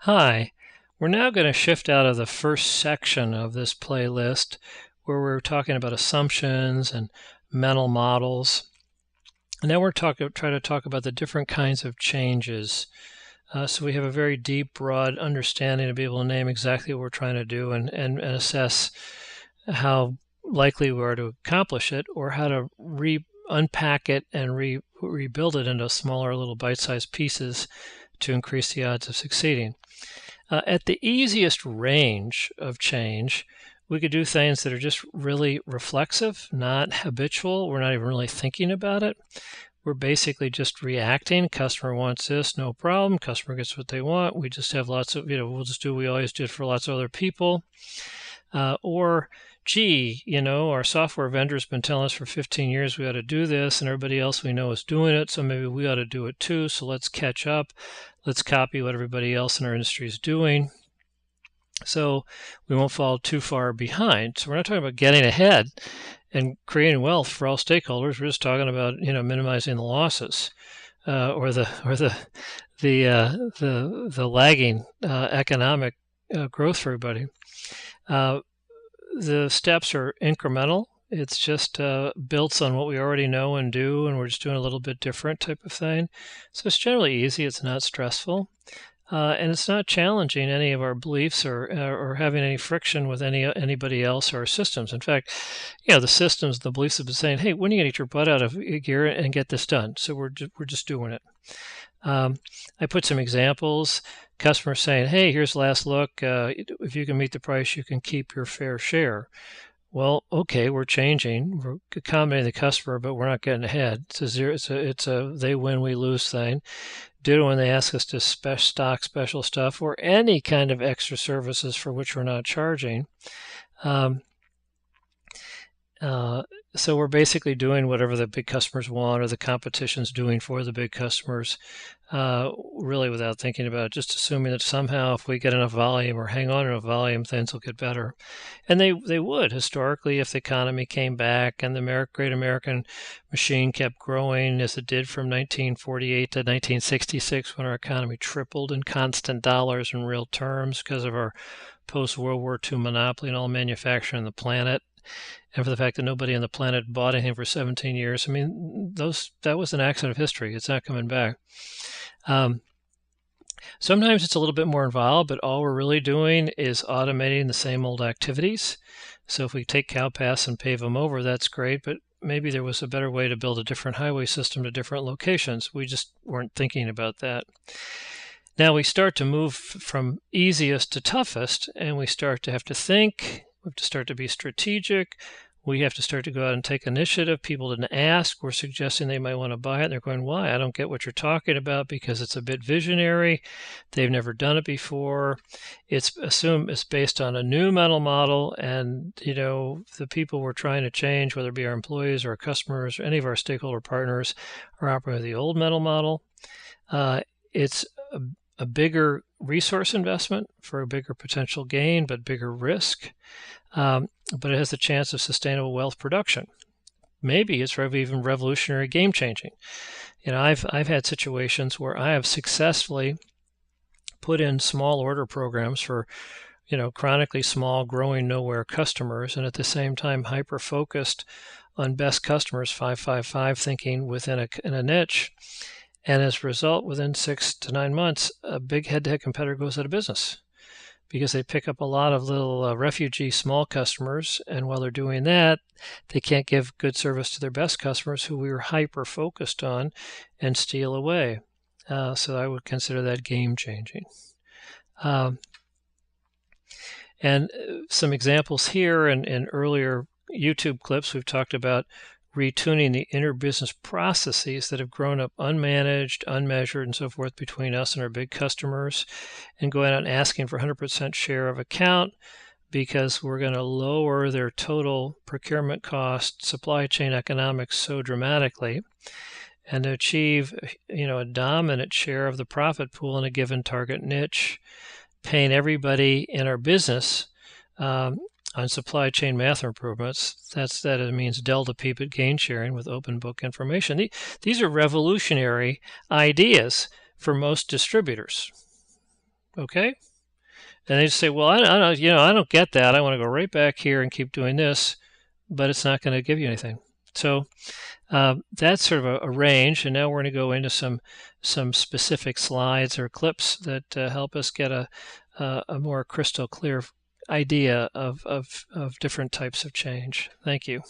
Hi, we're now going to shift out of the first section of this playlist where we're talking about assumptions and mental models. And now we're try to talk about the different kinds of changes. So we have a very deep, broad understanding to be able to name exactly what we're trying to do and assess how likely we are to accomplish it or how to unpack it and rebuild it into smaller little bite-sized pieces to increase the odds of succeeding. At the easiest range of change, we could do things that are just really reflexive, not habitual. We're not even really thinking about it. We're basically just reacting. Customer wants this, no problem. Customer gets what they want. We just have lots of, we'll just do what we always did for lots of other people. Gee, our software vendor's been telling us for 15 years we ought to do this, and everybody else we know is doing it, so maybe we ought to do it too. So let's catch up. Let's copy what everybody else in our industry is doing, so we won't fall too far behind. So we're not talking about getting ahead and creating wealth for all stakeholders. We're just talking about minimizing the losses or the lagging economic growth for everybody. The steps are incremental. It's just built on what we already know and do, and we're just doing a little bit different type of thing. So it's generally easy. It's not stressful. And it's not challenging any of our beliefs or having any friction with anybody else or our systems. In fact, the systems, the beliefs have been saying, "Hey, when are you going to get your butt out of gear and get this done?" So we're just doing it. I put some examples. Customers saying, "Hey, here's the last look. If you can meet the price, you can keep your fair share." Well, okay, we're changing. We're accommodating the customer, but we're not getting ahead. It's a they win, we lose thing. Ditto when they ask us to stock special stuff or any kind of extra services for which we're not charging. So we're basically doing whatever the big customers want or the competition's doing for the big customers, really without thinking about it, just assuming that somehow if we get enough volume or hang on enough volume, things will get better. And they would historically if the economy came back and the great American machine kept growing as it did from 1948 to 1966 when our economy tripled in constant dollars and real terms because of our post-World War II monopoly in all manufacturing on the planet, and for the fact that nobody on the planet bought anything for 17 years. I mean, that was an accident of history. It's not coming back. Sometimes it's a little bit more involved, but all we're really doing is automating the same old activities. So if we take cow paths and pave them over, that's great, but maybe there was a better way to build a different highway system to different locations. We just weren't thinking about that. Now we start to move from easiest to toughest, and we start to have to think. We have to start to be strategic. We have to start to go out and take initiative. People didn't ask. We're suggesting they might want to buy it. And they're going, why? I don't get what you're talking about because it's a bit visionary. They've never done it before. It's based on a new mental model. And, the people we're trying to change, whether it be our employees or our customers or any of our stakeholder partners, are operating with the old mental model. It's a bigger resource investment for a bigger potential gain, but bigger risk. But it has the chance of sustainable wealth production. Maybe it's even revolutionary, game-changing. I've had situations where I have successfully put in small order programs for, chronically small, growing nowhere customers, and at the same time hyper-focused on best customers, 555 thinking within a niche. And as a result, within 6 to 9 months, a big head-to-head competitor goes out of business because they pick up a lot of little refugee small customers. And while they're doing that, they can't give good service to their best customers who we were hyper-focused on and steal away. So I would consider that game-changing. And some examples here in earlier YouTube clips, we've talked about retuning the inner business processes that have grown up unmanaged, unmeasured, and so forth between us and our big customers, and going out and asking for 100% share of account because we're going to lower their total procurement cost, supply chain economics so dramatically, and to achieve, a dominant share of the profit pool in a given target niche, paying everybody in our business on supply chain math improvements. It means delta PBIT gain sharing with open book information. These are revolutionary ideas for most distributors. Okay. And they just say, well, I don't, I don't get that. I want to go right back here and keep doing this, but it's not going to give you anything. So that's sort of a range. And now we're going to go into some specific slides or clips that help us get a more crystal clear idea of different types of change. Thank you.